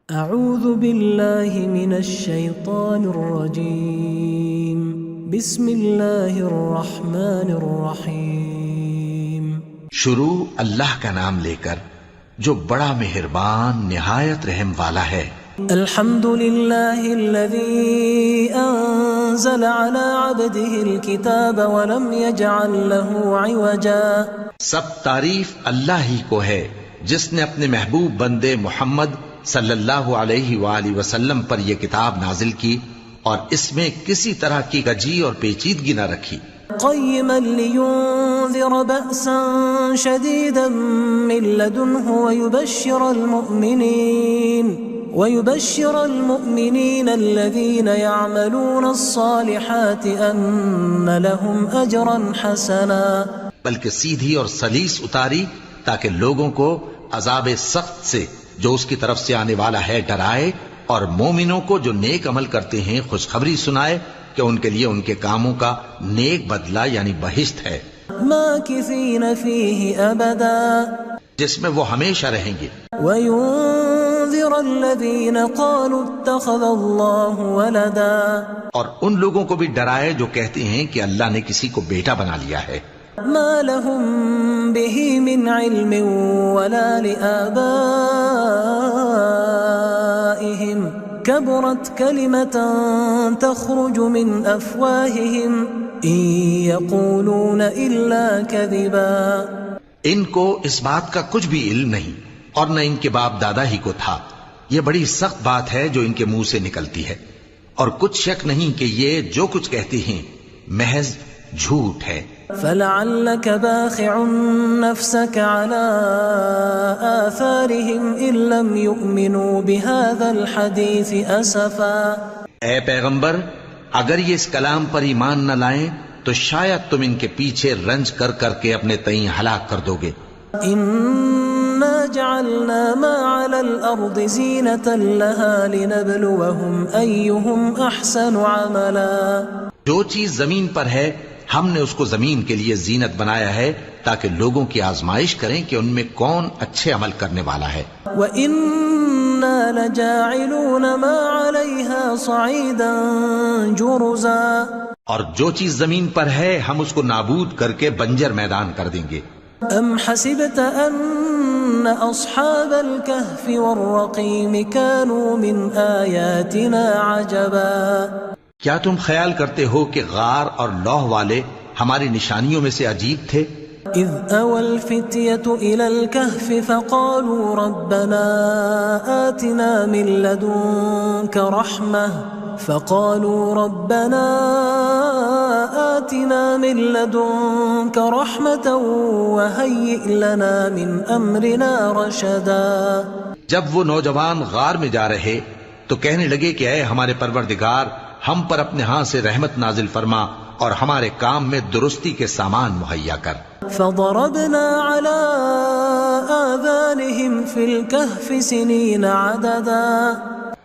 اعوذ باللہ من الشیطان الرجیم بسم اللہ الرحمن الرحیم۔ شروع اللہ کا نام لے کر جو بڑا مہربان نہایت رحم والا ہے۔ الحمد للہ الذی انزل علی عبده الكتاب ولم يجعل له عوجا۔ سب تعریف اللہ ہی کو ہے جس نے اپنے محبوب بندے محمد صلی اللہ علیہ وآلہ وسلم پر یہ کتاب نازل کی اور اس میں کسی طرح کی کجی اور پیچیدگی نہ رکھی۔ قیما لینذر بأسا شدیدا من لدنہ ويبشر المؤمنين الذين يعملون الصالحات ان لهم اجرا حسنا۔ بلکہ سیدھی اور سلیس اتاری تاکہ لوگوں کو عذاب سخت سے جو اس کی طرف سے آنے والا ہے ڈرائے، اور مومنوں کو جو نیک عمل کرتے ہیں خوشخبری سنائے کہ ان کے لیے ان کے کاموں کا نیک بدلہ یعنی بہشت ہے، ماکثین فیہ ابدا، جس میں وہ ہمیشہ رہیں گے۔ وینذر الذین قالوا اتخذ اللہ ولدا، اور ان لوگوں کو بھی ڈرائے جو کہتے ہیں کہ اللہ نے کسی کو بیٹا بنا لیا ہے۔ ما لهم به من علم ولا لآبائهم كبرت كلمة تخرج من أفواههم إن يقولون إلا كذبا۔ ان کو اس بات کا کچھ بھی علم نہیں اور نہ ان کے باپ دادا ہی کو تھا، یہ بڑی سخت بات ہے جو ان کے منہ سے نکلتی ہے، اور کچھ شک نہیں کہ یہ جو کچھ کہتے ہیں محض جھوٹ ہے۔ فلعلك باخع نفسك على آثارهم إن لم يؤمنوا بهذا الحديث أسفا۔ اے پیغمبر، اگر یہ اس کلام پر ایمان نہ لائیں تو شاید تم ان کے پیچھے رنج کر کر کے اپنے تئیں ہلاک کر دو گے۔ إنا جعلنا ما على الأرض زينة لها لنبلوهم أيهم أحسن عملا۔ جو چیز زمین پر ہے ہم نے اس کو زمین کے لیے زینت بنایا ہے تاکہ لوگوں کی آزمائش کریں کہ ان میں کون اچھے عمل کرنے والا ہے۔ وَإِنَّا لَجَاعِلُونَ مَا عَلَيْهَا صَعِيدًا جُرُزًا، اور جو چیز زمین پر ہے ہم اس کو نابود کر کے بنجر میدان کر دیں گے۔ أَمْ حَسِبْتَ أَنَّ أَصْحَابَ الْكَهْفِ وَالرَّقِيمِ كَانُوا مِنْ آيَاتِنَا عَجَبًا، کیا تم خیال کرتے ہو کہ غار اور لوح والے ہماری نشانیوں میں سے عجیب تھے؟ اذ اوى الفتية الى الكهف فقالوا ربنا آتنا من لدنك رحمة وهيئ لنا من امرنا رشدا۔ جب وہ نوجوان غار میں جا رہے تو کہنے لگے کہ اے ہمارے پروردگار، ہم پر اپنے ہاں سے رحمت نازل فرما اور ہمارے کام میں درستی کے سامان مہیا کر۔ فضربنا على آذانهم في الكهف سنين عددا،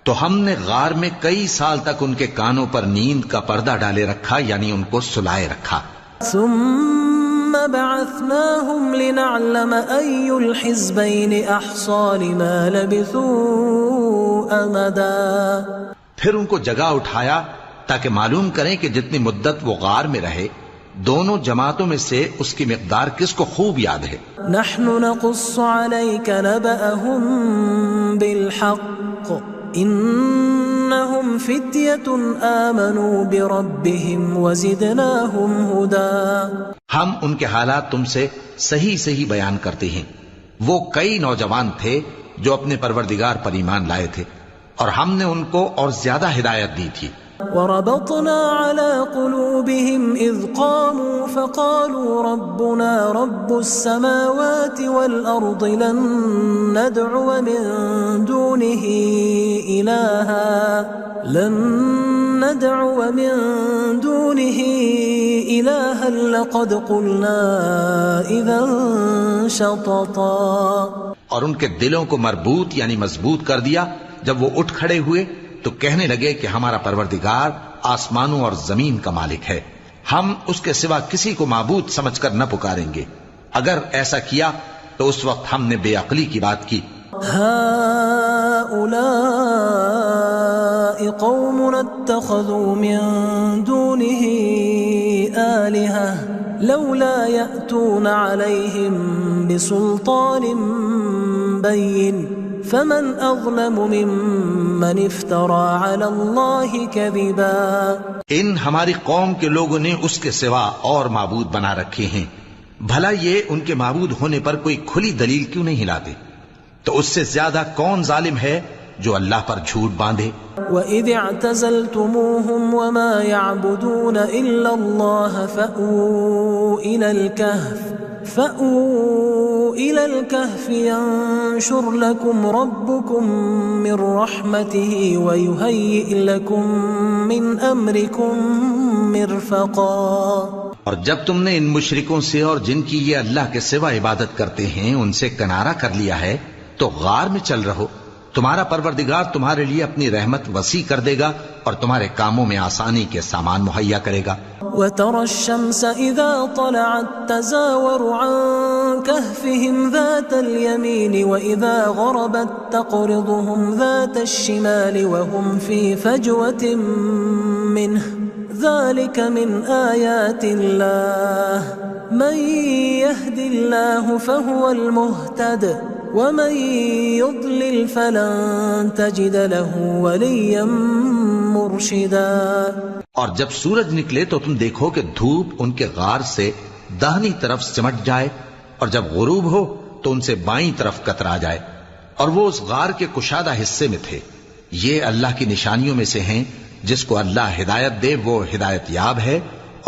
تو ہم نے غار میں کئی سال تک ان کے کانوں پر نیند کا پردہ ڈالے رکھا، یعنی ان کو سلائے رکھا۔ ثم بعثناهم لنعلم أي الحزبين أحصى لما لبثوا أمدا، پھر ان کو جگہ اٹھایا تاکہ معلوم کریں کہ جتنی مدت وہ غار میں رہے دونوں جماعتوں میں سے اس کی مقدار کس کو خوب یاد ہے۔ نحن نقص عليك نبأهم بالحق إنهم فتية آمنوا بربهم وزدناهم هدى۔ ہم ان کے حالات تم سے صحیح صحیح بیان کرتے ہیں، وہ کئی نوجوان تھے جو اپنے پروردگار پر ایمان لائے تھے اور ہم نے ان کو اور زیادہ ہدایت دی تھی۔ وربطنا على قلوبهم إذ قاموا فقالوا ربنا رب السماوات والأرض لن ندعو من دونه إلها لقد قلنا إذا شططا۔ اور ان کے دلوں کو مربوط یعنی مضبوط کر دیا۔ جب وہ اٹھ کھڑے ہوئے تو کہنے لگے کہ ہمارا پروردگار آسمانوں اور زمین کا مالک ہے، ہم اس کے سوا کسی کو معبود سمجھ کر نہ پکاریں گے۔ اگر ایسا کیا تو اس وقت ہم نے بے عقلی کی بات کی۔ هؤلاء قوم اتخذوا من دونه آلهة لولا يأتون عليهم بسلطان بين فمن أظلم ممن افترى على الله كذبا. ان ہماری قوم کے لوگوں نے اس کے سوا اور معبود بنا رکھے ہیں، بھلا یہ ان کے معبود ہونے پر کوئی کھلی دلیل کیوں نہیں لاتے؟ تو اس سے زیادہ کون ظالم ہے جو اللہ پر جھوٹ باندھے؟ وَإِذِ اعْتَزَلْتُمُوهُمْ وَمَا يَعْبُدُونَ إِلَّا اللَّهَ فَأْوُوا إِلَى الْكَهْفِ يَنشُرْ لَكُمْ رَبُّكُمْ مِنْ رَحْمَتِهِ وَيُهَيِّئْ لَكُمْ مِنْ أَمْرِكُمْ مِرْفَقًا. اور جب تم نے ان مشرکوں سے اور جن کی یہ اللہ کے سوا عبادت کرتے ہیں ان سے کنارہ کر لیا ہے تو غار میں چل رہو، تمہارا پروردگار تمہارے لیے اپنی رحمت وسیع کر دے گا اور تمہارے کاموں میں آسانی کے سامان مہیا کرے گا. وَتَرَى الشَّمْسَ إِذَا طَلَعَتْ تَزَاوَرُ عَنْ كَهْفِهِمْ ذَاتَ الْيَمِينِ وَإِذَا غَرَبَتْ تَقْرِضُهُمْ ذَاتَ الشِّمَالِ وَهُمْ فِي فَجْوَةٍ مِّنْهُ ذَلِكَ مِنْ آيَاتِ اللَّهِ مَنْ يَهْدِ اللَّهُ فَهُوَ الْمُهْتَدِ وَمَنْ يُضْلِلْ فَلَنْ تَجِدَ لَهُ وَلِيًّا مُرْشِدًا. اور جب سورج نکلے تو تم دیکھو کہ دھوپ ان کے غار سے داہنی طرف سمٹ جائے اور جب غروب ہو تو ان سے بائیں طرف کترا جائے اور وہ اس غار کے کشادہ حصے میں تھے. یہ اللہ کی نشانیوں میں سے ہیں، جس کو اللہ ہدایت دے وہ ہدایت یاب ہے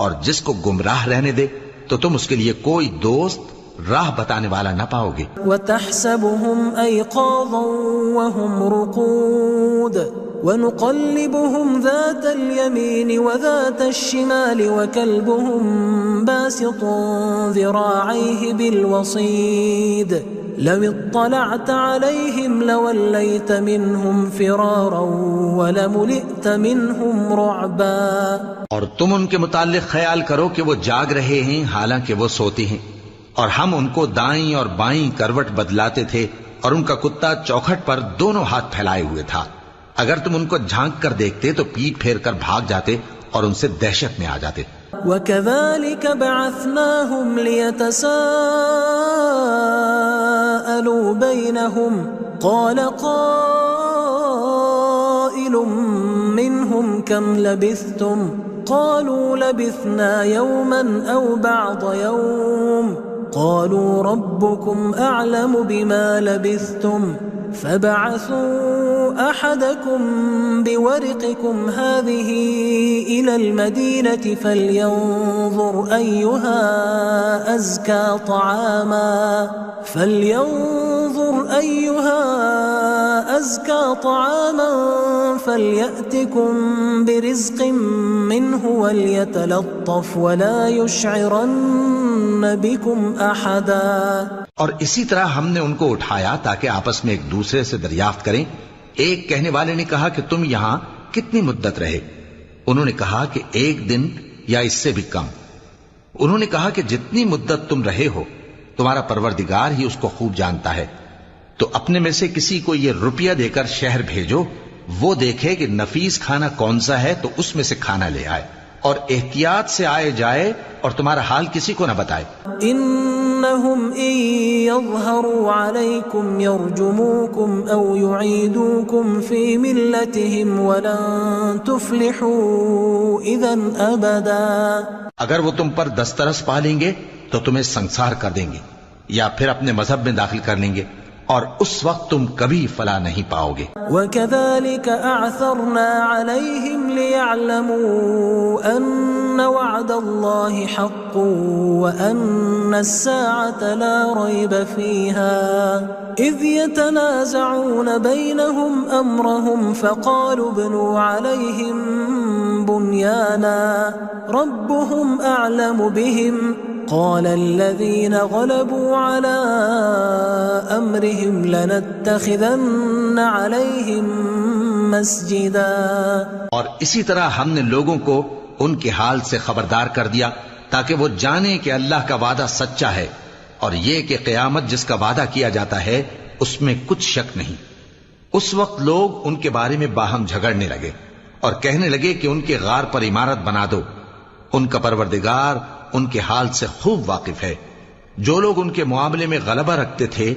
اور جس کو گمراہ رہنے دے تو تم اس کے لیے کوئی دوست راہ بتانے والا نہ پاؤ گے. وَتَحْسَبُهُمْ أَيْقَاظًا وَهُمْ رُقُودٌ وَنُقَلِّبُهُمْ ذَاتَ الْيَمِينِ وَذَاتَ الشِّمَالِ وَكَلْبُهُمْ بَاسِطٌ ذِرَاعَيْهِ بِالْوَصِيدِ لَوِ اطَّلَعْتَ عَلَيْهِمْ لَوَلَّيْتَ مِنْهُمْ فِرَارًا وَلَمُلِئْتَ مِنْهُمْ رُعْبًا. اور تم ان کے متعلق خیال کرو کہ وہ جاگ رہے ہیں حالانکہ وہ سوتے ہیں، اور ہم ان کو دائیں اور بائیں کروٹ بدلاتے تھے اور ان کا کتا چوکھٹ پر دونوں ہاتھ پھیلائے ہوئے تھا. اگر تم ان کو جھانک کر دیکھتے تو پیٹ پھیر کر بھاگ جاتے اور ان سے دہشت میں آ جاتے. وَكَذَلِكَ بَعَثْنَاهُمْ لِيَتَسَاءَلُوا بَيْنَهُمْ قَالَ قَائِلٌ مِّنْهُمْ كَمْ لَبِثْتُمْ قَالُوا لَبِثْنَا يَوْمًا أَوْ بَعْضَ يَوْمٍ قَالُوا رَبُّكُمْ أَعْلَمُ بِمَا لَبِثْتُمْ فَبَعَثُوا أَحَدَكُمْ بِوَرِقِكُمْ هَذِهِ إِلَى الْمَدِينَةِ فَلْيَنظُرْ أَيُّهَا أَزْكَى طَعَامًا فَلْيَأْتِكُمْ بِرِزْقٍ مِّنْهُ وَلْيَتَلَطَّفْ وَلَا يُشْعِرَنَّ بِكُمْ أَحَدًا. اور اسی طرح ہم نے ان کو اٹھایا تاکہ آپس میں ایک دوسرے سے دریافت کریں. ایک کہنے والے نے کہا کہ تم یہاں کتنی مدت رہے؟ انہوں نے کہا کہ 1 دن یا اس سے بھی کم. انہوں نے کہا کہ جتنی مدت تم رہے ہو تمہارا پروردگار ہی اس کو خوب جانتا ہے. تو اپنے میں سے کسی کو یہ روپیہ دے کر شہر بھیجو، وہ دیکھے کہ نفیس کھانا کون سا ہے تو اس میں سے کھانا لے آئے اور احتیاط سے آئے جائے اور تمہارا حال کسی کو نہ بتائے. إنهم إن يظهروا عليكم يرجموكم أو يعيدوكم في ملتهم ولن تفلحوا إذا أبدا. اگر وہ تم پر دسترس پا لیں گے تو تمہیں سنسار کر دیں گے یا پھر اپنے مذہب میں داخل کر لیں گے اور اس وقت تم کبھی فلاح نہیں پاؤ گے. وَكَذَلِكَ أَعْثَرْنَا عَلَيْهِمْ لِيَعْلَمُوا أَنَّ وَعْدَ اللَّهِ حَقٌّ وَأَنَّ السَّاعَةَ لَا رَيْبَ فِيهَا إِذْ يَتَنَازَعُونَ بَيْنَهُمْ أَمْرَهُمْ فَقَالُوا ابْنُوا عَلَيْهِمْ بُنْيَانًا رَبُّهُمْ أَعْلَمُ بِهِمْ قال الذين غلبوا على أمرهم لنتخذن عليهم مسجدا. اور اسی طرح ہم نے لوگوں کو ان کے حال سے خبردار کر دیا تاکہ وہ جانیں کہ اللہ کا وعدہ سچا ہے اور یہ کہ قیامت جس کا وعدہ کیا جاتا ہے اس میں کچھ شک نہیں. اس وقت لوگ ان کے بارے میں باہم جھگڑنے لگے اور کہنے لگے کہ ان کے غار پر عمارت بنا دو. ان کا پروردگار ان کے حال سے خوب واقف ہے. جو لوگ ان کے معاملے میں غلبہ رکھتے تھے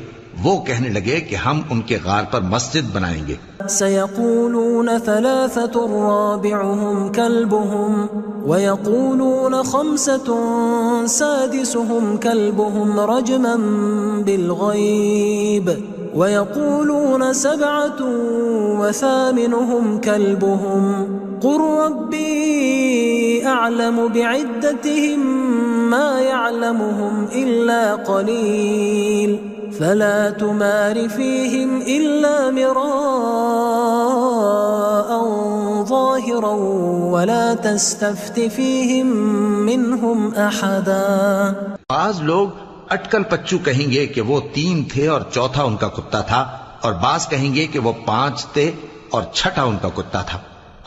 وہ کہنے لگے کہ ہم ان کے غار پر مسجد بنائیں گے. سيقولون 3 رابعهم كلبهم ويقولون 5 سادسهم كلبهم رجما بالغيب ويقولون 7 وثامنهم كلبهم قل ربي أعلم بعدتهم ما يعلمهم إلا قليل فلا تمار فيهم إلا مراء ظاهرا ولا تستفت فيهم منهم أحدا. بعض لوگ اٹکل پچو کہیں گے کہ وہ 3 تھے اور چوتھا ان کا کتا تھا، اور بعض کہیں گے کہ وہ 5 تھے اور چھٹا ان کا کتا تھا،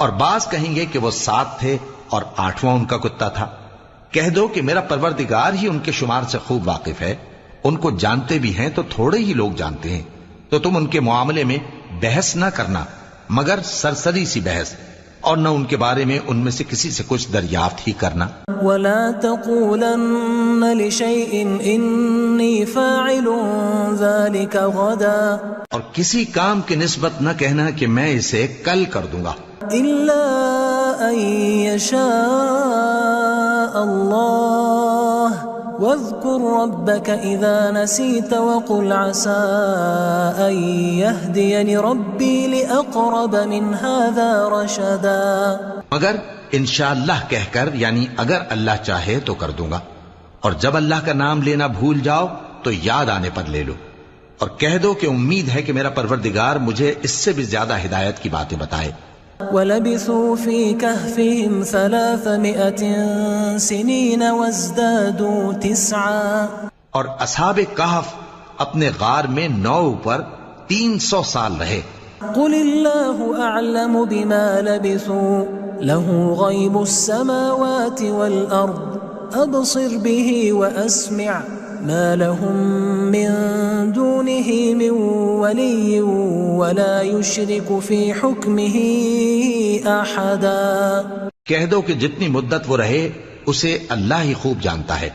اور بعض کہیں گے کہ وہ 7 تھے اور 8واں ان کا کتا تھا. کہہ دو کہ میرا پروردگار ہی ان کے شمار سے خوب واقف ہے. ان کو جانتے بھی ہیں تو تھوڑے ہی لوگ جانتے ہیں. تو تم ان کے معاملے میں بحث نہ کرنا مگر سرسری سی بحث، اور نہ ان کے بارے میں ان میں سے کسی سے کچھ دریافت ہی کرنا. ولا تقولن لشيء إني فاعل ذلك غدا، اور کسی کام کی نسبت نہ کہنا کہ میں اسے کل کر دوں گا، إلا أن يشاء الله واذكر ربك إذا نسيت وقل عسى أن يهديني ربي لأقرب من هذا رشدا. مگر انشاءاللہ کہہ کر، یعنی اگر اللہ چاہے تو کر دوں گا، اور جب اللہ کا نام لینا بھول جاؤ تو یاد آنے پر لے لو، اور کہہ دو کہ امید ہے کہ میرا پروردگار مجھے اس سے بھی زیادہ ہدایت کی باتیں بتائے. وَلَبِثُوا فِي كَهْفِهِمْ 300 سِنِينَ وَازْدَادُوا 9. اور اصحاب کہف اپنے غار میں 9 پر 300 سال رہے. قُلِ اللَّهُ أَعْلَمُ بِمَا لَبِثُوا لَهُ غَيْبُ السَّمَاوَاتِ وَالْأَرْضِ أَبْصِرْ بِهِ وَأَسْمِعْ ما لهم من دونه من ولي ولا يشرك في حكمه أحدا. کہہ دو کہ جتنی مدت وہ رہے اسے اللہ ہی خوب جانتا ہے.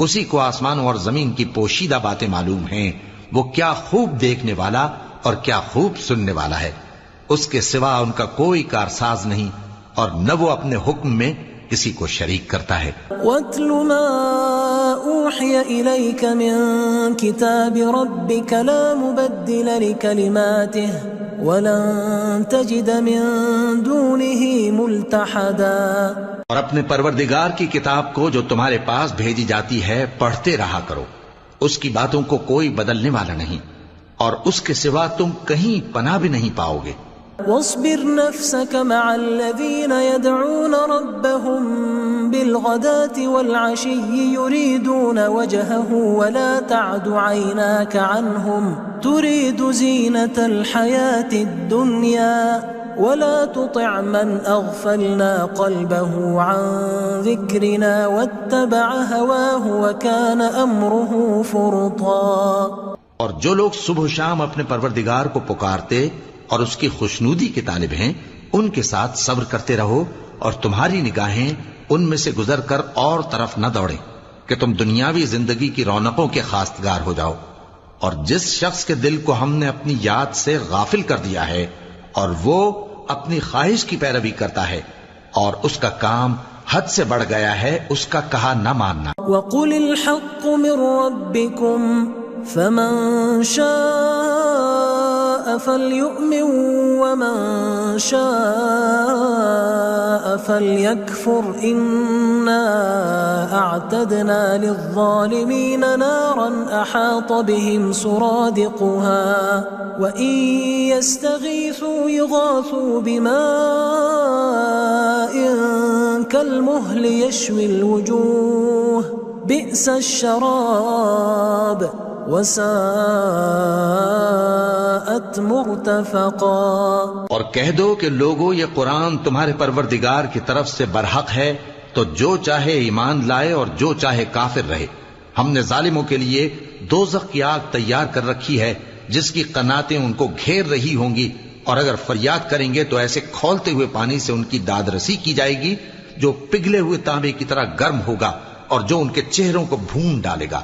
اسی کو آسمانوں اور زمین کی پوشیدہ باتیں معلوم ہیں. وہ کیا خوب دیکھنے والا اور کیا خوب سننے والا ہے. اس کے سوا ان کا کوئی کارساز نہیں، اور نہ وہ اپنے حکم میں کسی کو شریک کرتا ہے. وَاتْلُ مَا أُوحِيَ إِلَيْكَ مِن كِتَابِ رَبِّكَ لَا مُبَدِّلَ لِكَلِمَاتِهِ وَلَن تَجِدَ مِن دُونِهِ مُلْتَحَدًا. اور اپنے پروردگار کی کتاب کو جو تمہارے پاس بھیجی جاتی ہے پڑھتے رہا کرو. اس کی باتوں کو کوئی بدلنے والا نہیں، اور اس کے سوا تم کہیں پناہ بھی نہیں پاؤ گے. واصبر نفسك مع الذين يدعون ربهم بالغداة والعشي يريدون وجهه ولا تعد عيناك عنهم تريد زينة الحياة الدنيا ولا تطع من أغفلنا قلبه عن ذكرنا واتبع هواه وكان أمره فرطا. اور جو لوگ صبح و شام اپنے پروردگار کو پکارتے اور اس کی خوشنودی کے طالب ہیں ان کے ساتھ صبر کرتے رہو، اور تمہاری نگاہیں ان میں سے گزر کر اور طرف نہ دوڑیں کہ تم دنیاوی زندگی کی رونقوں کے خواستگار ہو جاؤ. اور جس شخص کے دل کو ہم نے اپنی یاد سے غافل کر دیا ہے اور وہ اپنی خواہش کی پیروی کرتا ہے اور اس کا کام حد سے بڑھ گیا ہے، اس کا کہا نہ ماننا. وَقُلِ الْحَقُّ مِن رَّبِّكُمْ فَمَن شَاءَ فَلْيُؤْمِن وَمَن شَاءَ فَلْيَكْفُرْ إِنَّا أَعْتَدْنَا لِلظَّالِمِينَ نَارًا أَحَاطَ بِهِمْ سُرَادِقُهَا وَإِن يَسْتَغِيثُوا يُغَاثُوا بِمَاءٍ كَالْمُهْلِ يَشْوِي الْوُجُوهَ بِئْسَ الشَّرَابُ وَسَاءَتْ مُرْتَفَقًا. اور کہہ دو کہ لوگو یہ قرآن تمہارے پروردگار کی طرف سے برحق ہے، تو جو چاہے ایمان لائے اور جو چاہے کافر رہے. ہم نے ظالموں کے لیے دوزخ کی آگ تیار کر رکھی ہے جس کی قناتیں ان کو گھیر رہی ہوں گی، اور اگر فریاد کریں گے تو ایسے کھولتے ہوئے پانی سے ان کی داد رسی کی جائے گی جو پگھلے ہوئے تانبے کی طرح گرم ہوگا اور جو ان کے چہروں کو بھون ڈالے گا۔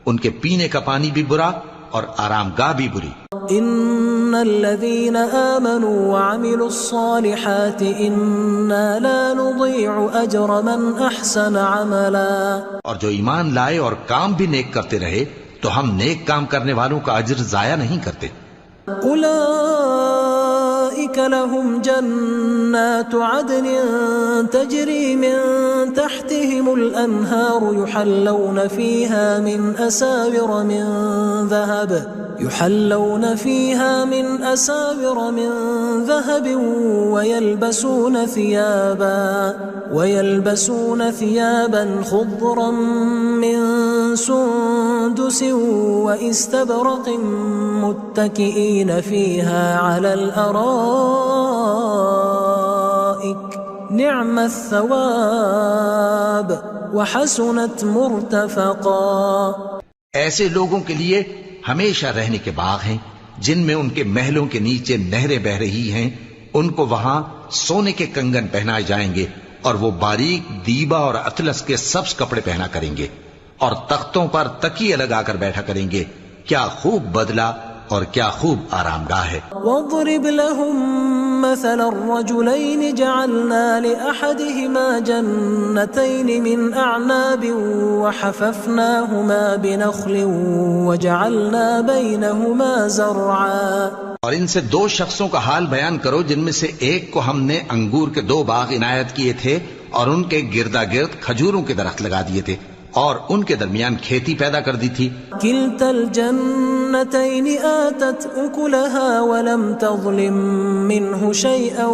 ان کے پینے کا پانی بھی برا اور آرام گاہ بھی بری۔ ان الذين آمنوا وعملوا الصالحات انا لا نضيع اجر من احسن عملا، اور جو ایمان لائے اور کام بھی نیک کرتے رہے تو ہم نیک کام کرنے والوں کا اجر ضائع نہیں کرتے۔ اولئك لهم جنات عدن تجري من تحتهم الانهار يحلون فيها من أساور من ذهب ويلبسون ثيابا خضرا من سندس واستبرق متكئين فيها على الأرائك نعم الثواب وحسنت مرتفقا۔ ایسے لوگوں کے لیے ہمیشہ رہنے کے باغ ہیں جن میں ان کے محلوں کے نیچے نہریں بہ رہی ہیں، ان کو وہاں سونے کے کنگن پہنائے جائیں گے اور وہ باریک دیبا اور اطلس کے سبز کپڑے پہنا کریں گے اور تختوں پر تکیے لگا کر بیٹھا کریں گے۔ کیا خوب بدلہ اور کیا خوب آرام گاہ ہے۔ وَاضْرِبْ لَهُمْ مَثَلَ الرَّجُلَيْنِ جَعَلْنَا لِأَحَدِهِمَا جَنَّتَيْنِ مِنْ أَعْنَابٍ وَحَفَفْنَاهُمَا بِنَخْلٍ وَجَعَلْنَا بَيْنَهُمَا زَرْعًا۔ اور ان سے دو شخصوں کا حال بیان کرو جن میں سے ایک کو ہم نے انگور کے 2 باغ عنایت کیے تھے اور ان کے گردا گرد کھجوروں کے درخت لگا دیے تھے اور ان کے درمیان کھیتی پیدا کر دی تھی۔ كلتا الجنتين آتت أكلها ولم تظلم منه شيئا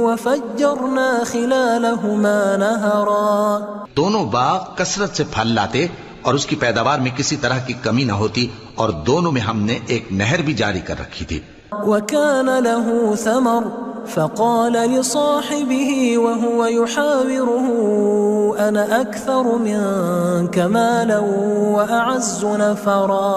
وفجرنا خلالهما نهرا۔ دونوں باغ کثرت سے پھل لاتے اور اس کی پیداوار میں کسی طرح کی کمی نہ ہوتی، اور دونوں میں ہم نے ایک نہر بھی جاری کر رکھی تھی۔ وكان له ثمر فقال لصاحبه وهو يحاوره أنا أكثر منك مالا وأعز نفرا۔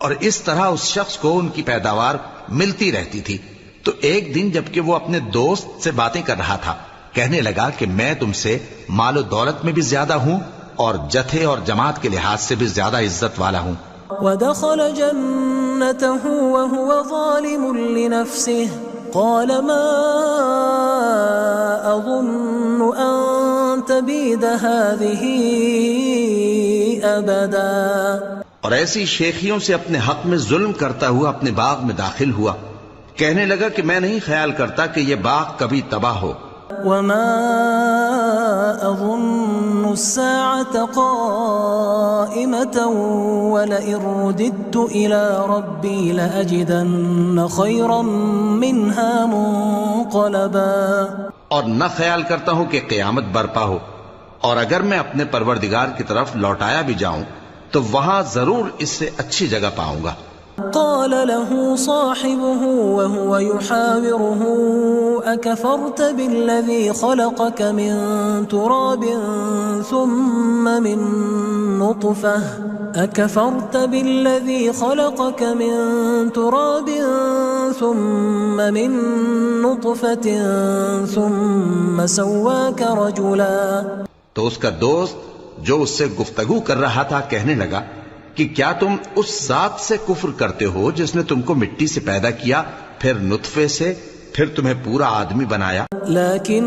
اور اس طرح اس شخص کو ان کی پیداوار ملتی رہتی تھی، تو ایک دن جبکہ وہ اپنے دوست سے باتیں کر رہا تھا کہنے لگا کہ میں تم سے مال و دولت میں بھی زیادہ ہوں اور جتھے اور جماعت کے لحاظ سے بھی زیادہ عزت والا ہوں۔ ودخل جنته وهو ظالم لنفسه قال ما أظن أن تبيد هذه أبدا۔ اور ایسی شیخیوں سے اپنے حق میں ظلم کرتا ہوا اپنے باغ میں داخل ہوا، کہنے لگا کہ میں نہیں خیال کرتا کہ یہ باغ کبھی تباہ ہو۔ وما أظن الساعة قائمة ولئن رددت إلى ربي لأجدن خيرا منها منقلبا۔ اور نہ خیال کرتا ہوں کہ قیامت برپا ہو، اور اگر میں اپنے پروردگار کی طرف لوٹایا بھی جاؤں تو وہاں ضرور اس سے اچھی جگہ پاؤں گا۔ قال له صاحبه وهو يحاوره أكفرت بالذي خلقك من تراب ثم من نطفة ثم سواك رجلا۔ تو اس کا دوست جو اس سے گفتگو کر رہا تھا کہنے لگا کہ کیا تم اس ذات سے کفر کرتے ہو جس نے تم کو مٹی سے پیدا کیا، پھر نطفے سے، پھر تمہیں پورا آدمی بنایا؟ لیکن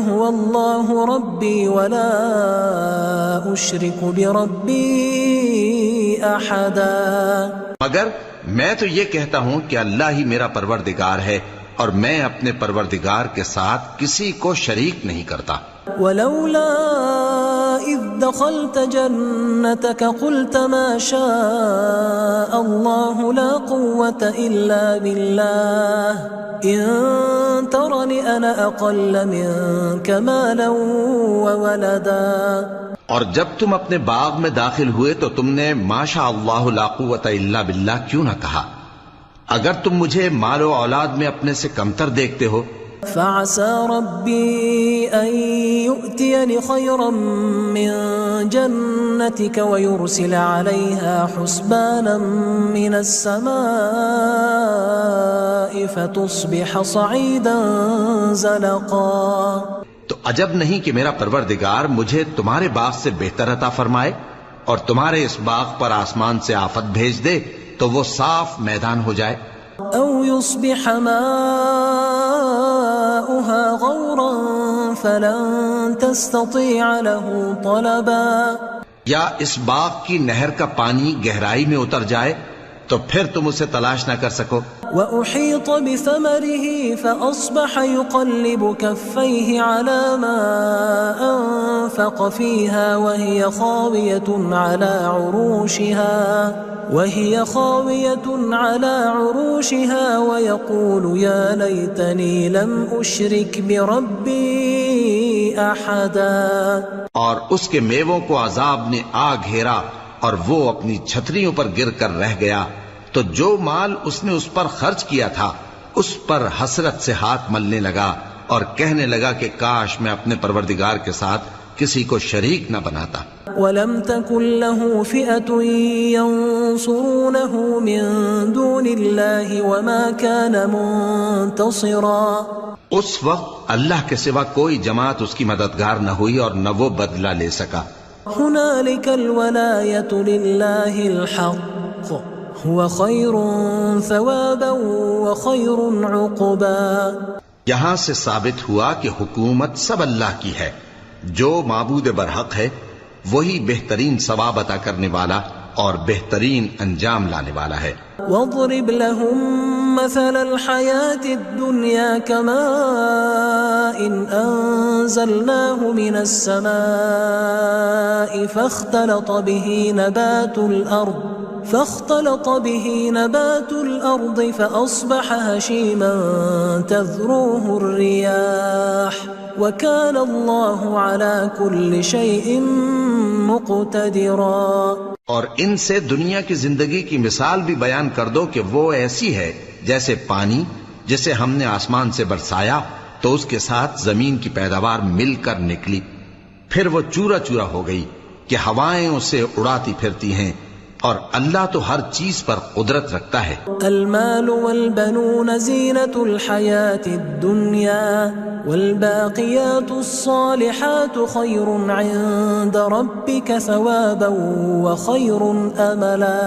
هو اللہ ربی ولا اشرک بربی احدا۔ مگر میں تو یہ کہتا ہوں کہ اللہ ہی میرا پروردگار ہے اور میں اپنے پروردگار کے ساتھ کسی کو شریک نہیں کرتا۔ ولولا إذ دخلت جنتك قلت ما شاء الله لا قوة إلا بالله إن ترني أنا أقل منك مالا وولدا۔ اور جب تم اپنے باغ میں داخل ہوئے تو تم نے ما شاء اللہ لا قوت الا باللہ کیوں نہ کہا؟ اگر تم مجھے مال و اولاد میں اپنے سے کمتر دیکھتے ہو فعسى ربي أن يؤتيني خيرا من جنتك ويرسل عليها حسبانا من السماء فتصبح صعيدا زلقا. تو عجب نہیں کہ میرا پروردگار مجھے تمہارے باغ سے بہتر عطا فرمائے اور تمہارے اس باغ پر آسمان سے آفت بھیج دے تو وہ صاف میدان ہو جائے. أو يصبح ماؤها غورا فلن تستطيع له طلبا. یا اس باغ کی نہر کا پانی گہرائی میں اتر جائے تو پھر تم اسے تلاش نہ کر سکو. وأحيط بثمره فأصبح يقلب كفيه على ما أنفق فيها وهي خاوية على عروشها ويقول يا ليتني لم أشرك بربي أحدا. اور اس کے میووں کو عذاب نے آ گھیرا اور وہ اپنی چھتریوں پر گر کر رہ گیا تو جو مال اس نے اس پر خرچ کیا تھا اس پر حسرت سے ہاتھ ملنے لگا اور کہنے لگا کہ کاش میں اپنے پروردگار کے ساتھ کسی کو شریک نہ بناتا. وَلَمْ تَكُنْ لَهُ فِئَةٌ يَنْصُرُونَهُ مِنْ دُونِ اللَّهِ وَمَا كَانَ مُنْتَصِرًا. اس وقت اللہ کے سوا کوئی جماعت اس کی مددگار نہ ہوئی اور نہ وہ بدلہ لے سکا. هُنَالِكَ الْوَلَایَةُ لِلَّهِ الْحَقِّ هُوَ خَيْرٌ ثَوَابًا وَخَيْرٌ عُقْبًا. یہاں سے ثابت ہوا کہ حکومت سب اللہ کی ہے. جو معبود برحق ہے وہی بہترین ثواب عطا کرنے والا اور بہترین انجام لانے والا ہے. وَاضْرِبْ لَهُمْ مَثَلَ الْحَيَاةِ الدُّنْيَا كَمَاءٍ أَنزَلْنَاهُ مِنَ السَّمَاءِ فاختلط به نبات الأرض فأصبح هشيما تذروه الرياح وكان الله على كل شيء مقتدرا. اور ان سے دنیا کی زندگی کی مثال بھی بیان کر دو کہ وہ ایسی ہے جیسے پانی جسے ہم نے آسمان سے برسایا تو اس کے ساتھ زمین کی پیداوار مل کر نکلی پھر وہ چورا چورا ہو گئی کہ ہوائیں اسے اڑاتی پھرتی ہیں اور اللہ تو ہر چیز پر قدرت رکھتا ہے. المال والبنون زینة الحیاة الدنیا والباقیات الصالحات خیر عند ربک ثوابا وخیر املا.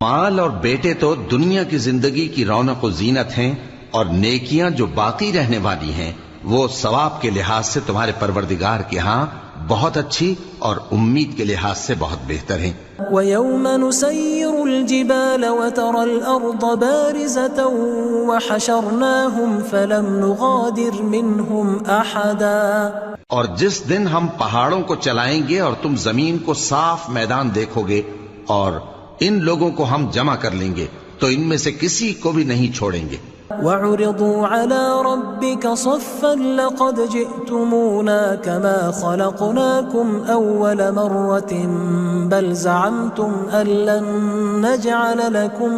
مال اور بیٹے تو دنیا کی زندگی کی رونق و زینت ہیں اور نیکیاں جو باقی رہنے والی ہیں وہ ثواب کے لحاظ سے تمہارے پروردگار کے ہاں بہت اچھی اور امید کے لحاظ سے بہت بہتر ہیں. وَيَوْمَ نُسَيِّرُ الْجِبَالَ وَتَرَى الْأَرْضَ بَارِزَةً وَحَشَرْنَاهُمْ فَلَمْ نُغَادِرْ مِنْهُمْ أَحَدًا. اور جس دن ہم پہاڑوں کو چلائیں گے اور تم زمین کو صاف میدان دیکھو گے اور ان لوگوں کو ہم جمع کر لیں گے تو ان میں سے کسی کو بھی نہیں چھوڑیں گے. وَعُرِضُوا عَلَى رَبِّكَ صَفًّا لَقَدْ جِئْتُمُونَا كَمَا خَلَقْنَاكُمْ أَوَّلَ مَرَّةٍ بَلْ زَعَمْتُمْ أَن لَّن نَّجْعَلَ لَكُم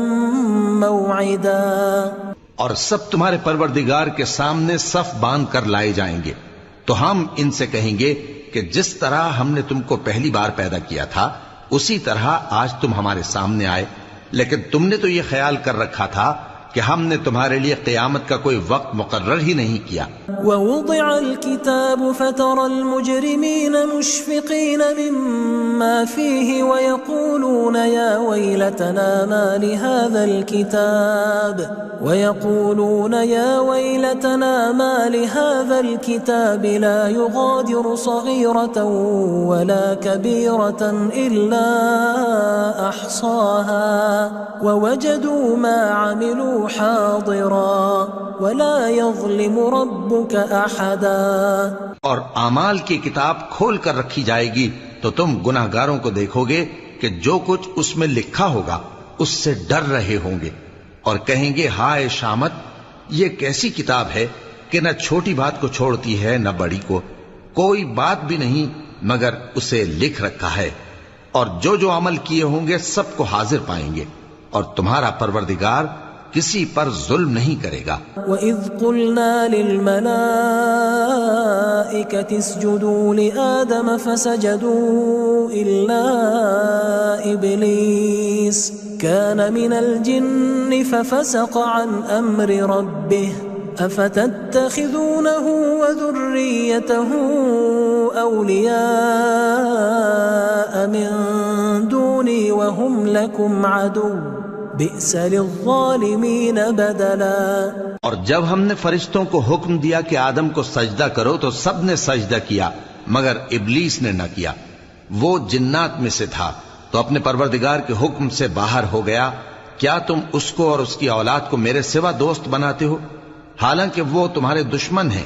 مَّوْعِدًا. اور سب تمہارے پروردگار کے سامنے صف باندھ کر لائے جائیں گے تو ہم ان سے کہیں گے کہ جس طرح ہم نے تم کو پہلی بار پیدا کیا تھا اسی طرح آج تم ہمارے سامنے آئے لیکن تم نے تو یہ خیال کر رکھا تھا کہ ہم نے تمہارے لیے قیامت کا کوئی وقت مقرر ہی نہیں کیا. وَوُضِعَ الْكِتَابُ فَتَرَى الْمُجْرِمِينَ مُشْفِقِينَ مِمَّا فِيهِ وَيَقُولُونَ يَا وَيْلَتَنَا مَا لِهَذَا الْكِتَابِ لَا يُغَادِرُ صَغِيرَةً وَلَا كَبِيرَةً إِلَّا أَحْصَاهَا وَوَجَدُوا مَا عَمِلُوا حَاضِرًا وَلَا يَظْلِمُ رَبُّكَ أَحَدًا. اور اعمال کی کتاب کھول کر رکھی جائے گی تو تم گناہگاروں کو دیکھو گے کہ جو کچھ اس میں لکھا ہوگا اس سے ڈر رہے ہوں گے اور کہیں گے ہائے شامت یہ کیسی کتاب ہے کہ نہ چھوٹی بات کو چھوڑتی ہے نہ بڑی کو کوئی بات بھی نہیں مگر اسے لکھ رکھا ہے اور جو جو عمل کیے ہوں گے سب کو حاضر پائیں گے اور تمہارا پروردگار کسی پر ظلم نہیں کرے گا۔ وَإِذْ قُلْنَا لِلْمَلَائِكَةِ اسْجُدُوا لِآدَمَ فَسَجَدُوا إِلَّا إِبْلِيسَ كَانَ مِنَ الْجِنِّ فَفَسَقَ عَنْ أَمْرِ رَبِّهِ أَفَتَتَّخِذُونَهُ وَذُرِّيَّتَهُ أَوْلِيَاءَ مِن دُونِي وَهُمْ لَكُمْ عَدُوٌّ بئس للظالمین بدلا۔ اور جب ہم نے فرشتوں کو حکم دیا کہ آدم کو سجدہ کرو تو سب نے سجدہ کیا مگر ابلیس نے نہ کیا، وہ جنات میں سے تھا تو اپنے پروردگار کے حکم سے باہر ہو گیا۔ کیا تم اس کو اور اس کی اولاد کو میرے سوا دوست بناتے ہو، حالانکہ وہ تمہارے دشمن ہیں،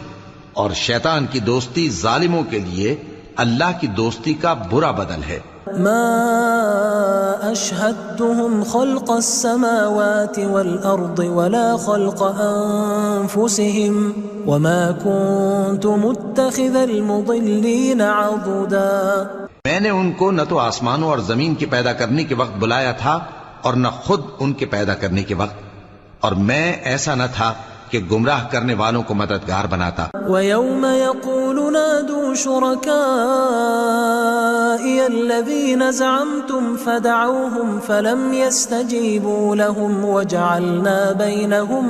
اور شیطان کی دوستی ظالموں کے لیے اللہ کی دوستی کا برا بدل ہے۔ ما أشهدتهم خلق السماوات والأرض ولا خلق أنفسهم وما كنت متخذ المضلين عضدا۔ میں نے ان کو نہ تو آسمانوں اور زمین کے پیدا کرنے کے وقت بلایا تھا اور نہ خود ان کے پیدا کرنے کے وقت، اور میں ایسا نہ تھا کہ گمراہ کرنے والوں کو مددگار بناتا۔ وَيَوْمَ يَقُولُ نَادُوا شُرَكَائِيَ الَّذِينَ زَعَمْتُمْ فَدَعَوْهُمْ فَلَمْ يَسْتَجِيبُوا لَهُمْ وَجَعَلْنَا بَيْنَهُمْ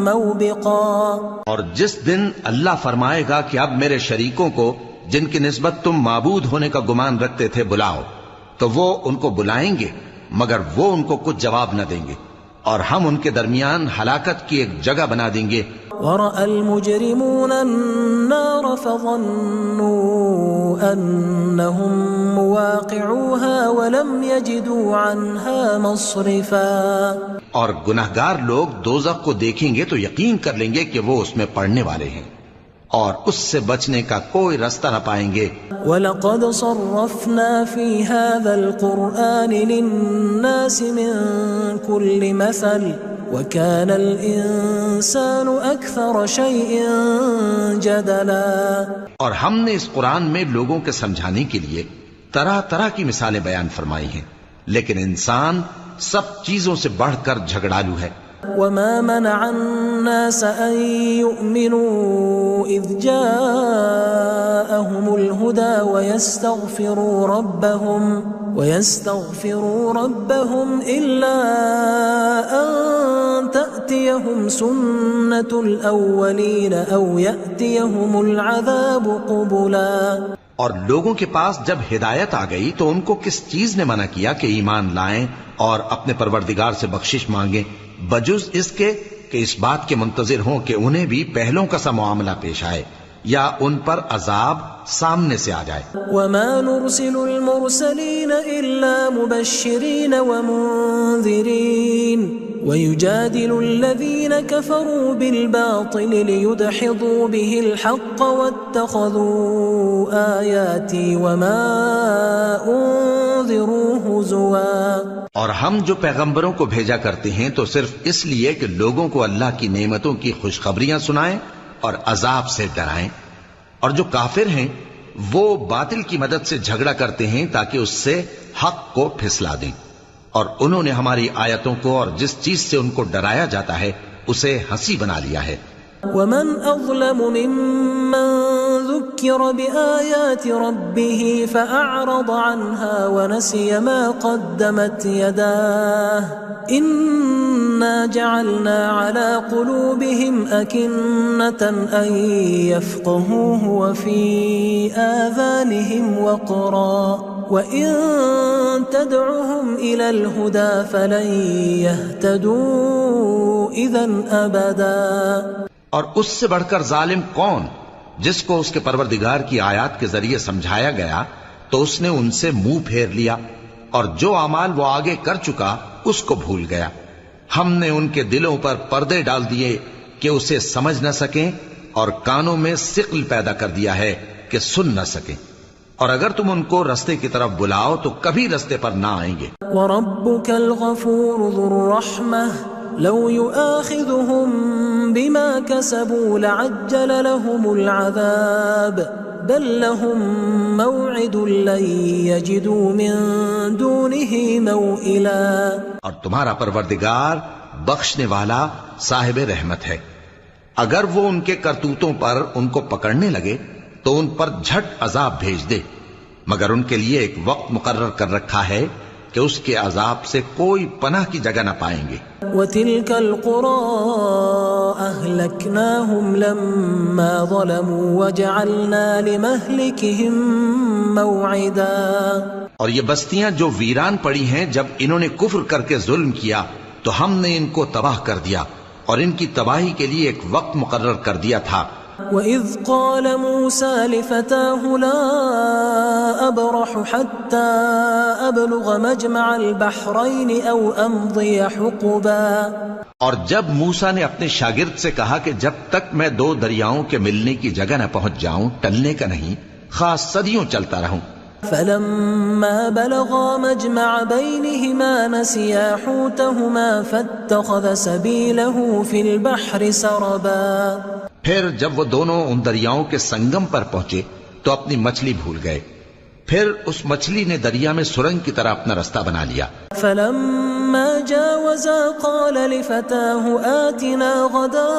مَوْبِقًا۔ اور جس دن اللہ فرمائے گا کہ اب میرے شریکوں کو جن کی نسبت تم معبود ہونے کا گمان رکھتے تھے بلاؤ، تو وہ ان کو بلائیں گے مگر وہ ان کو کچھ جواب نہ دیں گے، اور ہم ان کے درمیان ہلاکت کی ایک جگہ بنا دیں گے۔ وَرَأَى الْمُجْرِمُونَ النَّارَ فَظَنُّوا أَنَّهُمْ مُوَاقِعُوهَا وَلَمْ يَجِدُوا عَنْهَا مَصْرِفًا۔ اور گناہگار لوگ دوزخ کو دیکھیں گے تو یقین کر لیں گے کہ وہ اس میں پڑنے والے ہیں، اور اس سے بچنے کا کوئی رستہ نہ پائیں گے۔ وَلَقَدْ صَرَّفْنَا فِي هَذَا الْقُرْآنِ لِلنَّاسِ مِنْ كُلِّ مَثَلٍ وَكَانَ الْإِنسَانُ أَكْثَرَ شَيْءٍ جَدَلًا۔ اور ہم نے اس قرآن میں لوگوں کے سمجھانے کے لیے طرح طرح کی مثالیں بیان فرمائی ہیں، لیکن انسان سب چیزوں سے بڑھ کر جھگڑالو ہے۔ وَمَا مَنَعَ النَّاسَ أَن يُؤْمِنُوا إِذْ جَاءَهُمُ الْهُدَى وَيَسْتَغْفِرُوا رَبَّهُمْ إِلَّا أَن تَأْتِيَهُمْ سُنَّةُ الْأَوَّلِينَ أَوْ يَأْتِيَهُمُ الْعَذَابُ قُبُلًا۔ اور لوگوں کے پاس جب ہدایت آ گئی تو ان کو کس چیز نے منع کیا کہ ایمان لائیں اور اپنے پروردگار سے بخشش مانگیں، بجز اس کے کہ اس بات کے منتظر ہوں کہ انہیں بھی پہلوں کا سا معاملہ پیش آئے یا ان پر عذاب سامنے سے آ جائے۔ وَمَا نُرْسِلُ الْمُرْسَلِينَ إِلَّا مُبَشِّرِينَ وَمُنذِرِينَ وَيُجَادِلُ الَّذِينَ كَفَرُوا بِالْبَاطِلِ لِيُدْحِضُوا بِهِ الْحَقَّ وَاتَّخَذُوا آيَاتِي وَمَا أُنذِرُوا هُزُوًا۔ اور ہم جو پیغمبروں کو بھیجا کرتے ہیں تو صرف اس لیے کہ لوگوں کو اللہ کی نعمتوں کی خوشخبریاں سنائیں اور عذاب سے ڈرائیں، اور جو کافر ہیں وہ باطل کی مدد سے جھگڑا کرتے ہیں تاکہ اس سے حق کو پھسلا دیں، اور انہوں نے ہماری آیتوں کو اور جس چیز سے ان کو ڈرایا جاتا ہے اسے ہنسی بنا لیا ہے۔ وَمَنْ أَظْلَمُ مِمَّنْ ذُكِّرَ بِآيَاتِ رَبِّهِ فَأَعْرَضَ عَنْهَا وَنَسِيَ مَا قَدَّمَتْ يَدَاهُ إِنَّا جَعَلْنَا عَلَى قُلُوبِهِمْ أَكِنَّةً أَن يَفْقَهُوهُ وَفِي آذَانِهِمْ وَقْرًا وَإِن تَدْعُهُمْ إِلَى الْهُدَى فَلَن يَهْتَدُوا إِذًا أَبَدًا۔ اور اس سے بڑھ کر ظالم کون جس کو اس کے پروردگار کی آیات کے ذریعے سمجھایا گیا تو اس نے ان سے منہ پھیر لیا، اور جو اعمال وہ آگے کر چکا اس کو بھول گیا۔ ہم نے ان کے دلوں پر پردے ڈال دیے کہ اسے سمجھ نہ سکیں، اور کانوں میں ثقل پیدا کر دیا ہے کہ سن نہ سکیں، اور اگر تم ان کو رستے کی طرف بلاؤ تو کبھی رستے پر نہ آئیں گے۔ وَرَبُّكَ الْغَفُورُ ذُو الرَّحْمَةِ لَوْ يُؤَاخِذُهُم بِمَا كَسَبُوا لَعَجَّلَ لَهُمُ الْعَذَابَ بَل لَّهُم مَّوْعِدٌ لَّن يَجِدُوا مِن دُونِهِ مَوْئِلًا۔ اور تمہارا پروردگار بخشنے والا صاحب رحمت ہے۔ اگر وہ ان کے کرتوتوں پر ان کو پکڑنے لگے تو ان پر جھٹ عذاب بھیج دے، مگر ان کے لیے ایک وقت مقرر کر رکھا ہے کہ اس کے عذاب سے کوئی پناہ کی جگہ نہ پائیں گے۔ وَتِلْكَ الْقُرَىٰ أَهْلَكْنَاهُمْ لَمَّا ظَلَمُوا وَجَعَلْنَا لِمَهْلِكِهِمْ مَوْعِدًا، اور یہ بستیاں جو ویران پڑی ہیں جب انہوں نے کفر کر کے ظلم کیا تو ہم نے ان کو تباہ کر دیا اور ان کی تباہی کے لیے ایک وقت مقرر کر دیا تھا۔ وَإِذْ قَالَ مُوسَىٰ لِفَتَاهُ لَا أَبْرَحُ حَتَّىٰ أَبْلُغَ مَجْمَعَ الْبَحْرَيْنِ أَوْ أَمْضِيَ حُقُبًا، اور جب موسیٰ نے اپنے شاگرد سے کہا کہ جب تک میں دو دریاؤں کے ملنے کی جگہ نہ پہنچ جاؤں ٹلنے کا نہیں، خاص صدیوں چلتا رہوں۔ فَلَمَّا بَلَغَا مَجْمَعَ بَيْنِهِمَا نَسِيَا حُوتَهُمَا فَاتَّخَذَ سَبِيلَهُ فِي الْبَحْرِ سَرَبًا، پھر جب وہ دونوں ان دریاؤں کے سنگم پر پہنچے تو اپنی مچھلی بھول گئے، پھر اس مچھلی نے دریا میں سرنگ کی طرح اپنا رستہ بنا لیا۔ فَلَمَّا جَاوَزَا قَالَ لِفَتَاهُ آتِنَا غَدَاءَنَا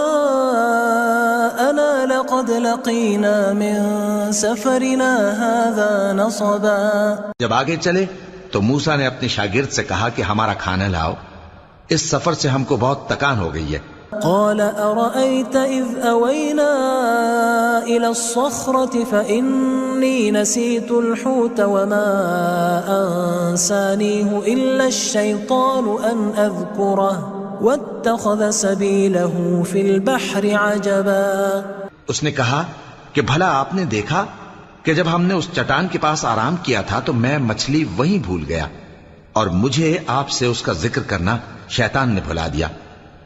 لَقَدْ لَقِينَا مِن سَفَرِنَا هَٰذَا نَصَبًا، جب آگے چلے تو موسیٰ نے اپنے شاگرد سے کہا کہ ہمارا کھانا لاؤ، اس سفر سے ہم کو بہت تکان ہو گئی ہے۔ قال أرأيت إذ أوينا إلى الصخرة فإني نسيت الحوت وما أنسانيه إلا الشيطان أن أذكره واتخذ سبيله في البحر عجبا، اس نے کہا کہ بھلا آپ نے دیکھا کہ جب ہم نے اس چٹان کے پاس آرام کیا تھا تو میں مچھلی وہیں بھول گیا اور مجھے آپ سے اس کا ذکر کرنا شیطان نے بھلا دیا،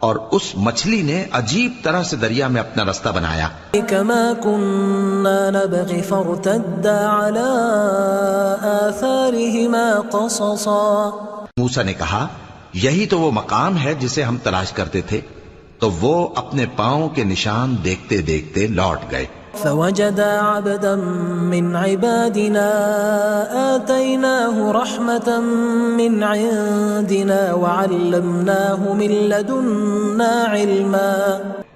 اور اس مچھلی نے عجیب طرح سے دریا میں اپنا رستہ بنایا۔ كما كنا نبغي فارتدا على آثارهما قصصا، موسیٰ نے کہا یہی تو وہ مقام ہے جسے ہم تلاش کرتے تھے، تو وہ اپنے پاؤں کے نشان دیکھتے دیکھتے لوٹ گئے۔ فوجدا عبدا من عبادنا آتيناه رحمة من عندنا وعلمناه من لدنا علما،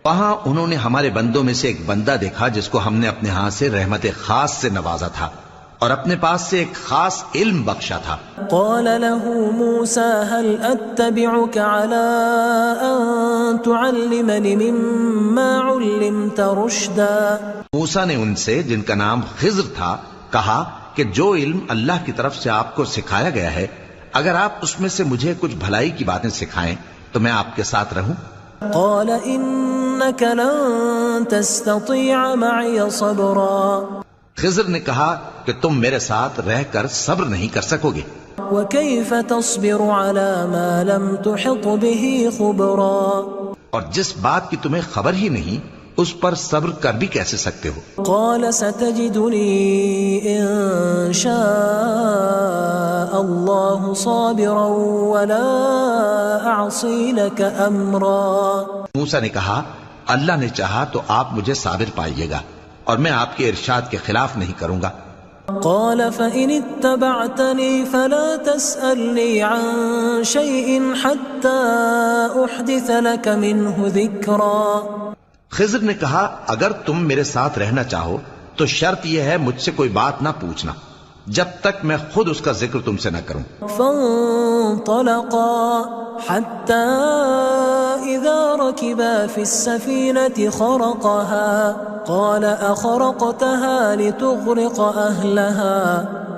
وہاں انہوں نے ہمارے بندوں میں سے ایک بندہ دیکھا جس کو ہم نے اپنے ہاں سے رحمت خاص سے نوازا تھا اور اپنے پاس سے ایک خاص علم بخشا تھا۔ قال له موسى هل أتبعك على أن تعلمني مما علمت رشدا، موسیٰ نے ان سے جن کا نام خضر تھا کہا کہ جو علم اللہ کی طرف سے آپ کو سکھایا گیا ہے اگر آپ اس میں سے مجھے کچھ بھلائی کی باتیں سکھائیں تو میں آپ کے ساتھ رہوں۔ قال إنك لن تستطيع معي صبرا، خضر نے کہا کہ تم میرے ساتھ رہ کر صبر نہیں کر سکو گے۔ وكيف تصبر على ما لم تحط به خبرا، اور جس بات کی تمہیں خبر ہی نہیں اس پر صبر کر بھی کیسے سکتے ہو؟ قال ستجدني إن شاء الله صابرا ولا أعصي لك أمرا، موسیٰ نے کہا اللہ نے چاہا تو آپ مجھے صابر پائیے گا اور میں آپ کے ارشاد کے خلاف نہیں کروں گا۔ قال فإن اتبعتني فلا تسألني عن شيء حتى أحدث لك منه ذكرا، خضر نے کہا اگر تم میرے ساتھ رہنا چاہو تو شرط یہ ہے مجھ سے کوئی بات نہ پوچھنا جب تک میں خود اس کا ذکر تم سے نہ کروں۔ فانطلقا حتى إذا ركبا في السفينة خرقها قال أخرقتها لتغرق أهلها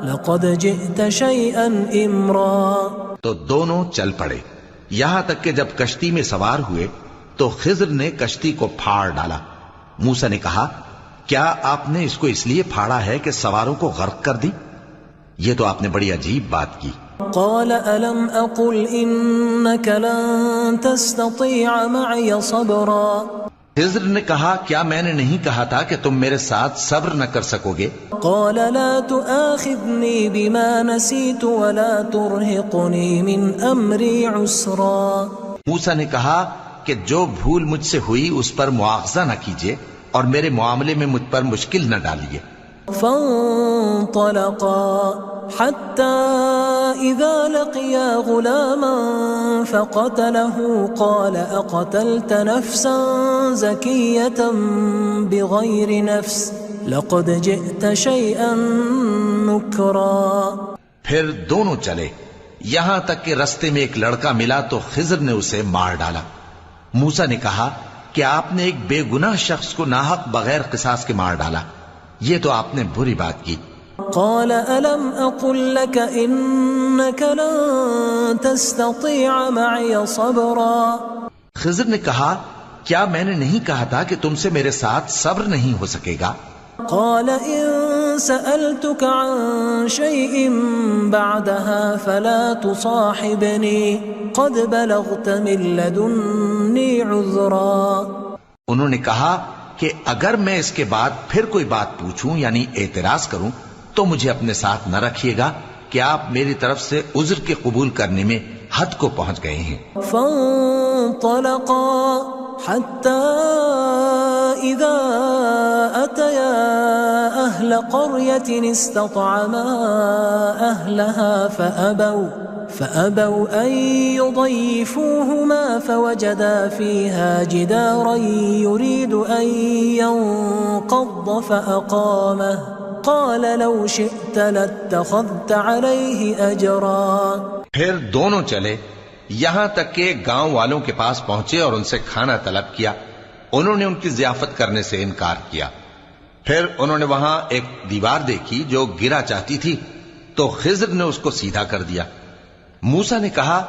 لقد جئت شيئا إمرا، تو دونوں چل پڑے یہاں تک کہ جب کشتی میں سوار ہوئے تو خضر نے کشتی کو پھاڑ ڈالا۔ موسیٰ نے کہا کیا آپ نے اس کو اس لیے پھاڑا ہے کہ سواروں کو غرق کر دی؟ یہ تو آپ نے بڑی عجیب بات کی۔ قال ألم أقل إنك لن تستطيع معي صبرا، خضر نے کہا کیا میں نے نہیں کہا تھا کہ تم میرے ساتھ صبر نہ کر سکو گے؟ قال لا تؤاخذني بما نسيت ولا ترهقني من أمري عسرا، موسیٰ نے کہا کہ جو بھول مجھ سے ہوئی اس پر مواخذہ نہ کیجیے اور میرے معاملے میں مجھ پر مشکل نہ ڈالیے۔ فانطلقا حتى إذا لقيا غلاما فقتله قال أقتلت نفسا زكية بغير نفس لقد جئت شيئا نكرا. پھر دونوں چلے یہاں تک کہ رستے میں ایک لڑکا ملا تو خضر نے اسے مار ڈالا. موسیٰ نے کہا کہ آپ نے ایک بے گناہ شخص کو ناحق بغیر قصاص کے مار ڈالا، یہ تو آپ نے بری بات کی. قال ألم أقل لك إنك لن تستطيع معي صبرا. خضر نے کہا کیا میں نے نہیں کہا تھا کہ تم سے میرے ساتھ صبر نہیں ہو سکے گا؟ قال إن سألتك عن شيء بعدها فلا تصاحبني قد بلغت من لدني عذرا. انہوں نے کہا کہ اگر میں اس کے بعد پھر کوئی بات پوچھوں یعنی اعتراض کروں تو مجھے اپنے ساتھ نہ رکھیے گا کہ آپ میری طرف سے عذر کے قبول کرنے میں حد کو پہنچ گئے ہیں. فانطلقا حتى إذا أتيا أهل قرية استطعما أهلها فأبوا أن يضيفوهما فوجدا فيها جدارا يريد أن ينقض فأقامه قال لو شئت لاتخذت عليه أجرا. پھر دونوں چلے یہاں تک کہ گاؤں والوں کے پاس پہنچے اور ان سے کھانا طلب کیا. انہوں نے ان کی ضیافت کرنے سے انکار کیا. پھر انہوں نے وہاں ایک دیوار دیکھی جو گرا چاہتی تھی تو خضر نے اس کو سیدھا کر دیا. موسیٰ نے کہا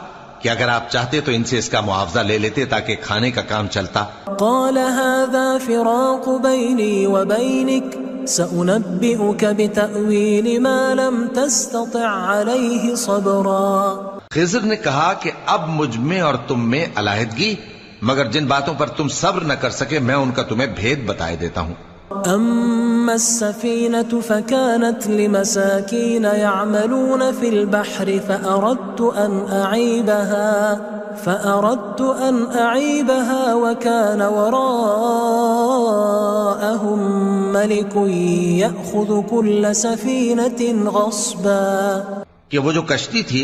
کہ اگر آپ چاہتے تو ان سے اس کا معاوضہ لے لیتے تاکہ کھانے کا کام چلتا. قال هذا فراق بيني وبينك سأنبئك بتأويل ما لم تستطع عليه صبرا. خضر نے کہا کہ اب مجھ میں اور تم میں علیحدگی، مگر جن باتوں پر تم صبر نہ کر سکے میں ان کا تمہیں بھید بتائے دیتا ہوں. أما السفينة فكانت لمساكين يعملون في البحر فأردت أن أعيبها وكان وراءهم ملك يأخذ كل سفينة غصبا. کہ وہ جو کشتی تھی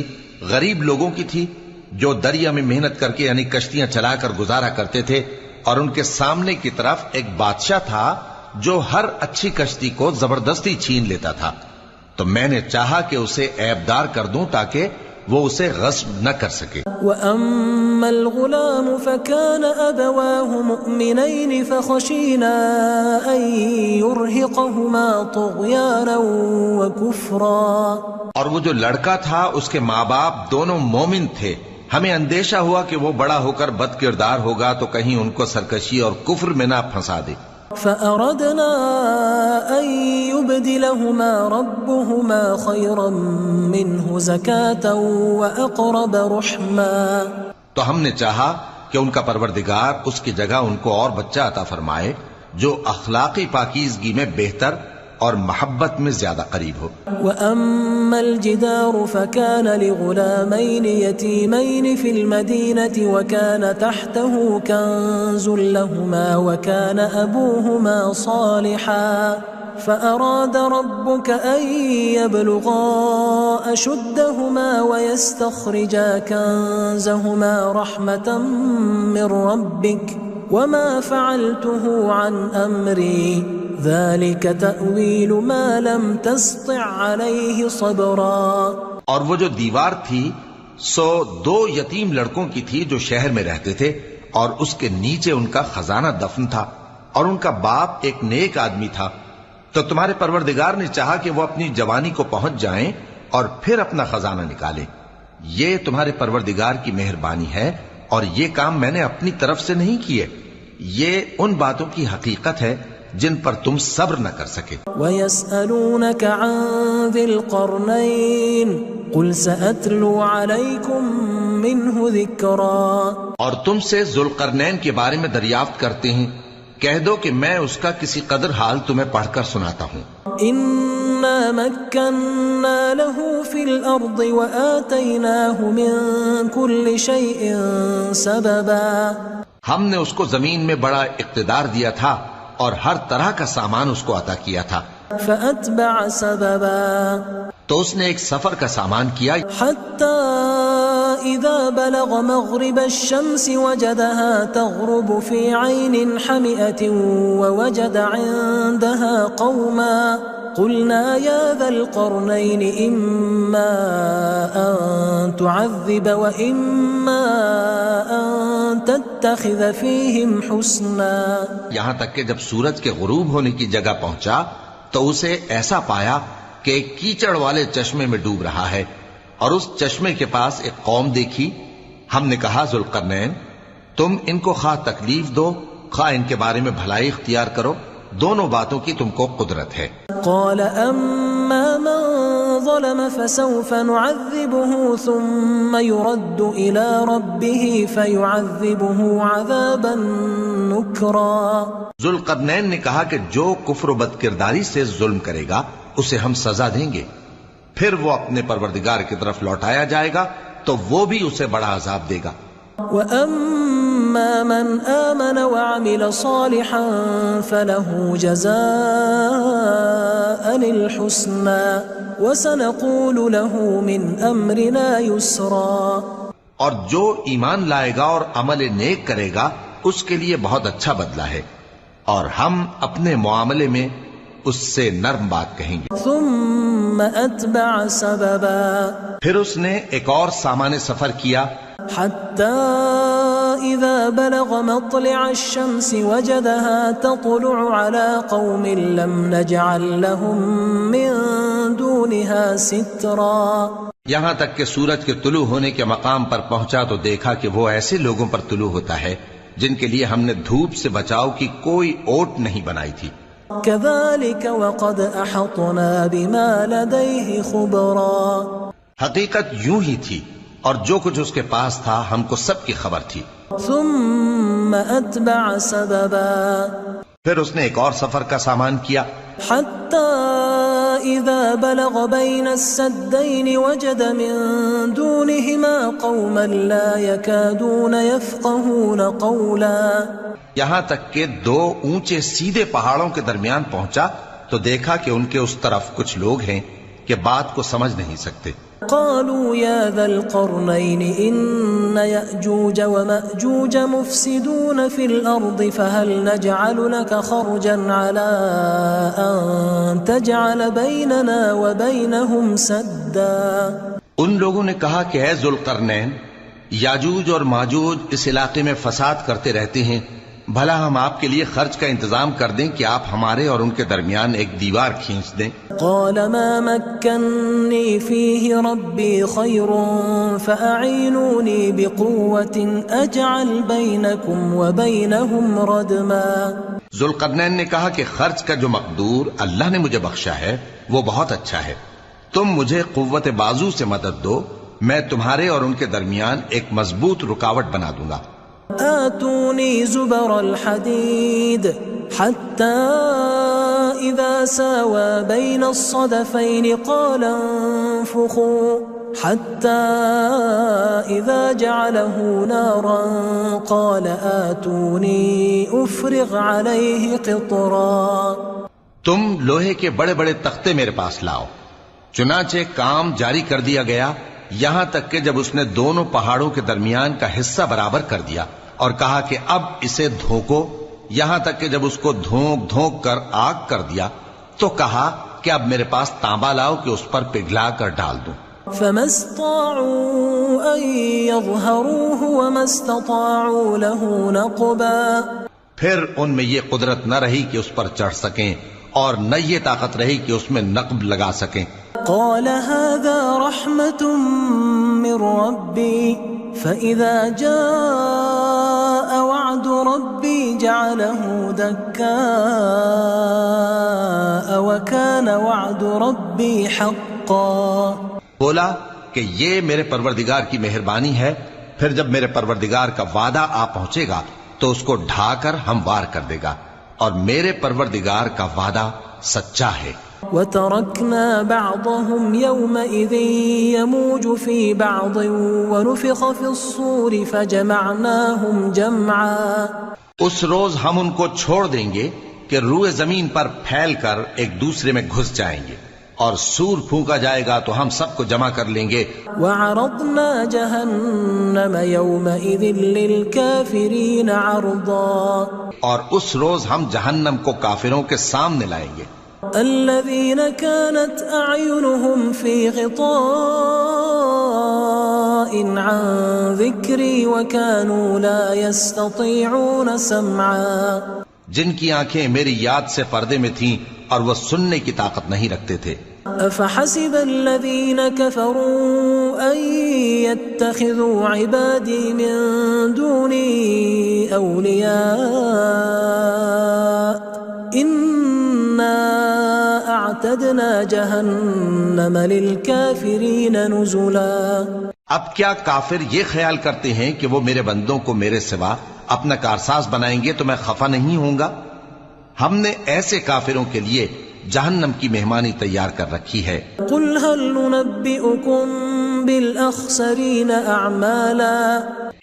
غریب لوگوں کی تھی جو دریا میں محنت کر کے یعنی کشتیاں چلا کر گزارا کرتے تھے، اور ان کے سامنے کی طرف ایک بادشاہ تھا جو ہر اچھی کشتی کو زبردستی چھین لیتا تھا. تو میں نے چاہا کہ اسے عیبدار کر دوں تاکہ وہ اسے غصب نہ کر سکے. وَأَمَّا الْغُلَامُ فَكَانَ أَبَوَاهُ مُؤْمِنَيْنِ فَخَشِينَا أَن يُرْهِقَهُمَا طُغْيَانًا وَكُفْرًا. اور وہ جو لڑکا تھا اس کے ماں باپ دونوں مومن تھے، ہمیں اندیشہ ہوا کہ وہ بڑا ہو کر بد کردار ہوگا تو کہیں ان کو سرکشی اور کفر میں نہ پھنسا دے. فأردنا أن يبدلهما ربهما خيرا منه زكاة وأقرب رحما. تو ہم نے چاہا کہ ان کا پروردگار اس کی جگہ ان کو اور بچہ عطا فرمائے جو اخلاقی پاکیزگی میں بہتر اور محبت میں زیادہ قریب ہو. وَأَمَّا الْجِدَارُ فَكَانَ لِغُلَامَيْنِ يَتِيمَيْنِ فِي الْمَدِينَةِ وَكَانَ تَحْتَهُ كَنْزٌ لَهُمَا وَكَانَ أَبُوهُمَا صَالِحًا فَأَرَادَ رَبُّكَ أَنْ يَبْلُغَا أَشُدَّهُمَا وَيَسْتَخْرِجَا كَنْزَهُمَا رَحْمَةً مِّن رَبِّكَ وَمَا فَعَلْتُهُ عَنْ أَمْرِي ذَلِكَ تَأْوِيلُ مَا لَمْ تَسْطِعْ عَلَيْهِ صَبْرًا. اور وہ جو دیوار تھی سو دو یتیم لڑکوں کی تھی جو شہر میں رہتے تھے، اور اس کے نیچے ان کا خزانہ دفن تھا، اور ان کا باپ ایک نیک آدمی تھا. تو تمہارے پروردگار نے چاہا کہ وہ اپنی جوانی کو پہنچ جائیں اور پھر اپنا خزانہ نکالیں. یہ تمہارے پروردگار کی مہربانی ہے اور یہ کام میں نے اپنی طرف سے نہیں کیے. یہ ان باتوں کی حقیقت ہے جن پر تم صبر نہ کر سکے. وَيَسْأَلُونَكَ عَنْ ذِي الْقَرْنَيْنِ قُلْ سَأَتْلُو عَلَيْكُمْ مِنْهُ ذِكْرًا. اور تم سے ذوالقرنین کے بارے میں دریافت کرتے ہیں، کہہ دو کہ میں اس کا کسی قدر حال تمہیں پڑھ کر سناتا ہوں. إِنَّا مَكَّنَّا لَهُ فِي الْأَرْضِ وَآتَيْنَاهُ مِنْ كُلِّ شَيْءٍ سَبَبًا. ہم نے اس کو زمین میں بڑا اقتدار دیا تھا اور ہر طرح کا سامان اس کو عطا کیا تھا. فأتبع سببا تو اس نے ایک سفر کا سامان کیا حتى إذا بلغ مغرب الشمس وجدها تغرب في عين حمئة ووجد عندها قوما قلنا يا ذا القرنين إما أن تعذب وإما أن تتخذ فيهم حسنا. یہاں تک کہ جب سورج کے غروب ہونے کی جگہ پہنچا تو اسے ایسا پایا کہ ایک کیچڑ والے چشمے میں ڈوب رہا ہے اور اس چشمے کے پاس ایک قوم دیکھی. ہم نے کہا ذوالقرنین تم ان کو خواہ تکلیف دو خواہ ان کے بارے میں بھلائی اختیار کرو، دونوں باتوں کی تم کو قدرت ہے. قال اما من ظلم فسوف نعذبه ثم يرد الى ربه فيعذبه عذابا نكرا. ذوالقرنین نے کہا کہ جو کفر و بد کرداری سے ظلم کرے گا اسے ہم سزا دیں گے، پھر وہ اپنے پروردگار کی طرف لوٹایا جائے گا تو وہ بھی اسے بڑا عذاب دے گا. وَأَمَّا مَنْ آمَنَ وَعَمِلَ صَالِحًا فَلَهُ جَزَاءً الْحُسْنَى وَسَنَقُولُ لَهُ مِنْ أَمْرِنَا يُسْرًا. اور جو ایمان لائے گا اور عمل نیک کرے گا اس کے لیے بہت اچھا بدلہ ہے، اور ہم اپنے معاملے میں اس سے نرم بات کہیں گے. ثُمَّ أَتْبَعَ سَبَبًا پھر اس نے ایک اور سامان سفر کیا حتى إذا بلغ مطلع الشمس وجدها تطلع على قوم لم نجعل لهم من دونها سترا. یہاں تک کہ سورج کے طلوع ہونے کے مقام پر پہنچا تو دیکھا کہ وہ ایسے لوگوں پر طلوع ہوتا ہے جن کے لیے ہم نے دھوپ سے بچاؤ کی کوئی اوٹ نہیں بنائی تھی. كذلك وقد أحطنا بما لديه خبرا. حقیقت یوں ہی تھی اور جو کچھ اس کے پاس تھا ہم کو سب کی خبر تھی. ثم أتبع سببا پھر اس نے ایک اور سفر کا سامان کیا حتى إذا بلغ بين السدين وجد من دونهما قوما لا يكادون يفقهون قولا. یہاں تک کہ دو اونچے سیدھے پہاڑوں کے درمیان پہنچا تو دیکھا کہ ان کے اس طرف کچھ لوگ ہیں کہ بات کو سمجھ نہیں سکتے. قالوا يا ذا القرنين إن يأجوج ومأجوج مفسدون في الأرض فهل نجعل لك خرجا على أن تجعل بيننا وبينهم سدا. ان لوگوں نے کہا کہ اے ذوالقرنین یاجوج اور ماجوج اس علاقے میں فساد کرتے رہتے ہیں، بھلا ہم آپ کے لیے خرچ کا انتظام کر دیں کہ آپ ہمارے اور ان کے درمیان ایک دیوار کھینچ دیں. قال ما مكنني فيه ربي خير فأعينوني بقوة أجعل بينكم وبينهم ردما. ذوالقرنین نے کہا کہ خرچ کا جو مقدور اللہ نے مجھے بخشا ہے وہ بہت اچھا ہے، تم مجھے قوت بازو سے مدد دو، میں تمہارے اور ان کے درمیان ایک مضبوط رکاوٹ بنا دوں گا. آتوني زبر الحديد حتى إذا ساوى بين الصدفين قال انفخوا حتى إذا جعله نارا قال آتوني أفرغ عليه قطرا. تم لوہے کے بڑے بڑے تختے میرے پاس لاؤ. چنانچہ کام جاری کر دیا گیا یہاں تک کہ جب اس نے دونوں پہاڑوں کے درمیان کا حصہ برابر کر دیا اور کہا کہ اب اسے دھوکو، یہاں تک کہ جب اس کو دھونک دھونک کر آگ کر دیا تو کہا کہ اب میرے پاس تانبا لاؤ کہ اس پر پگھلا کر ڈال دوں. فما استطاعوا ان يظهروه وما استطاعوا له نقبا. پھر ان میں یہ قدرت نہ رہی کہ اس پر چڑھ سکیں اور نہ یہ طاقت رہی کہ اس میں نقب لگا سکیں. قال هذا رحمة من ربي فإذا جاء وعد ربي جعله دكاء وكان وعد ربي حقا. بولا کہ یہ میرے پروردگار کی مہربانی ہے، پھر جب میرے پروردگار کا وعدہ آ پہنچے گا تو اس کو ڈھا کر ہموار کر دے گا، اور میرے پروردگار کا وعدہ سچا ہے. وَتَرَكْنَا بَعْضَهُمْ يَوْمَئِذٍ يَمُوجُ فِي بَعْضٍ وَنُفِخَ فِي الصُّورِ فَجَمَعْنَاهُمْ جَمْعًا. اس روز ہم ان کو چھوڑ دیں گے کہ روئے زمین پر پھیل کر ایک دوسرے میں گھس جائیں گے، اور سور پھونکا جائے گا تو ہم سب کو جمع کر لیں گے۔ وعرضنا جہنم یومئذ للکافرین عرضا، اور اس روز ہم جہنم کو کافروں کے سامنے لائیں گے۔ الذین كانت اعینہم فی غطاء عن ذکری وكانوا لا يستطيعون سمعا، جن کی آنکھیں میری یاد سے پردے میں تھیں اور وہ سننے کی طاقت نہیں رکھتے تھے۔ افحسب الذین كفروا ان يتخذوا عبادی من دونی اولیاء انا اعتدنا جہنم للکافرین نزلا۔ اب کیا کافر یہ خیال کرتے ہیں کہ وہ میرے بندوں کو میرے سوا اپنا کارساز بنائیں گے تو میں خفا نہیں ہوں گا؟ ہم نے ایسے کافروں کے لیے جہنم کی مہمانی تیار کر رکھی ہے۔ قل هل ننبئكم بالاخسرین اعمالا،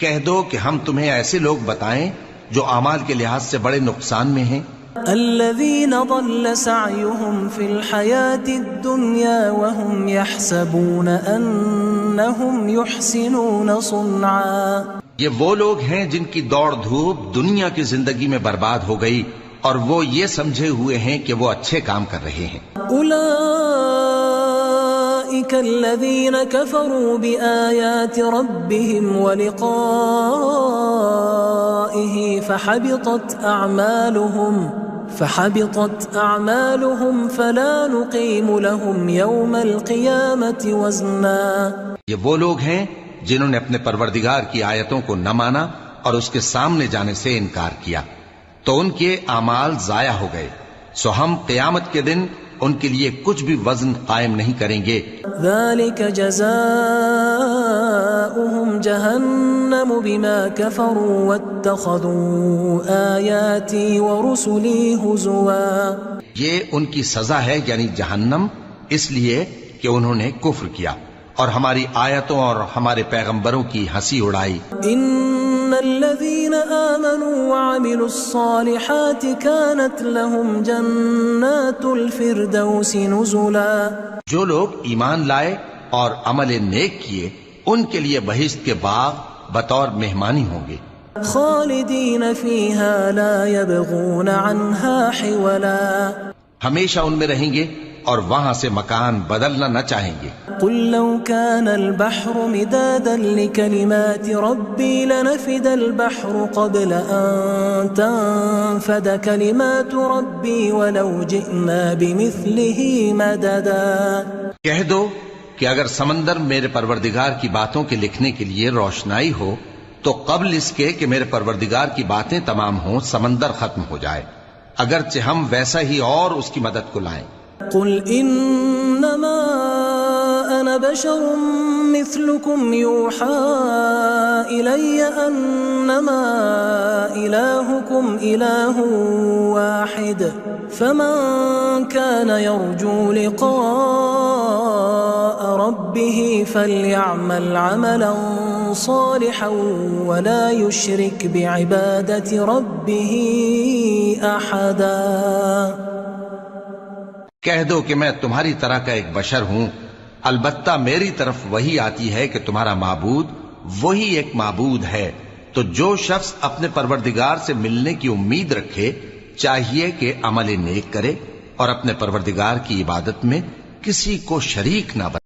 کہہ دو کہ ہم تمہیں ایسے لوگ بتائیں جو اعمال کے لحاظ سے بڑے نقصان میں ہیں۔ الذین ضل سعیهم فی الحیاة الدنیا وهم يحسبون انهم يحسنون صنعا، یہ وہ لوگ ہیں جن کی دوڑ دھوپ دنیا کی زندگی میں برباد ہو گئی اور وہ یہ سمجھے ہوئے ہیں کہ وہ اچھے کام کر رہے ہیں۔ اولئک الذین کفروا بآیات ربهم ولقائه فحبطت اعمالهم فلا نقیم لهم یوم القیامة وزنا۔ یہ وہ لوگ ہیں جنہوں نے اپنے پروردگار کی آیتوں کو نہ مانا اور اس کے سامنے جانے سے انکار کیا، تو ان کے اعمال ضائع ہو گئے، سو ہم قیامت کے دن ان کے لیے کچھ بھی وزن قائم نہیں کریں گے۔ ذلك جزاؤهم جہنم بما كفروا واتخذوا آیاتی ورسلی ہزوا، یہ ان کی سزا ہے یعنی جہنم، اس لیے کہ انہوں نے کفر کیا اور ہماری آیتوں اور ہمارے پیغمبروں کی ہنسی اڑائی۔ ان الذین آمنوا وعملوا الصالحات كانت لهم جنات الفردوس نزلا، جو لوگ ایمان لائے اور عمل نیک کیے ان کے لیے بہشت کے باغ بطور مہمانی ہوں گے، خالدین فیہا لا یبغون عنہا حولا، ہمیشہ ان میں رہیں گے اور وہاں سے مکان بدلنا نہ چاہیں گے۔ قل لو كان البحر مدادا لكلمات ربي لنفد البحر قبل أن تنفد كلمات ربي ولو جئنا بمثله مددا۔ کہہ دو کہ اگر سمندر میرے پروردگار کی باتوں کے لکھنے کے لیے روشنائی ہو تو قبل اس کے کہ میرے پروردگار کی باتیں تمام ہوں سمندر ختم ہو جائے، اگرچہ ہم ویسا ہی اور اس کی مدد کو لائیں۔ قل انما انا بشر مثلكم يوحى الي انما الهكم اله واحد فمن كان يرجو لقاء ربه فليعمل عملا صالحا ولا يشرك بعبادة ربه احدا۔ کہہ دو کہ میں تمہاری طرح کا ایک بشر ہوں، البتہ میری طرف وہی آتی ہے کہ تمہارا معبود وہی ایک معبود ہے، تو جو شخص اپنے پروردگار سے ملنے کی امید رکھے چاہیے کہ عمل نیک کرے اور اپنے پروردگار کی عبادت میں کسی کو شریک نہ بنائے۔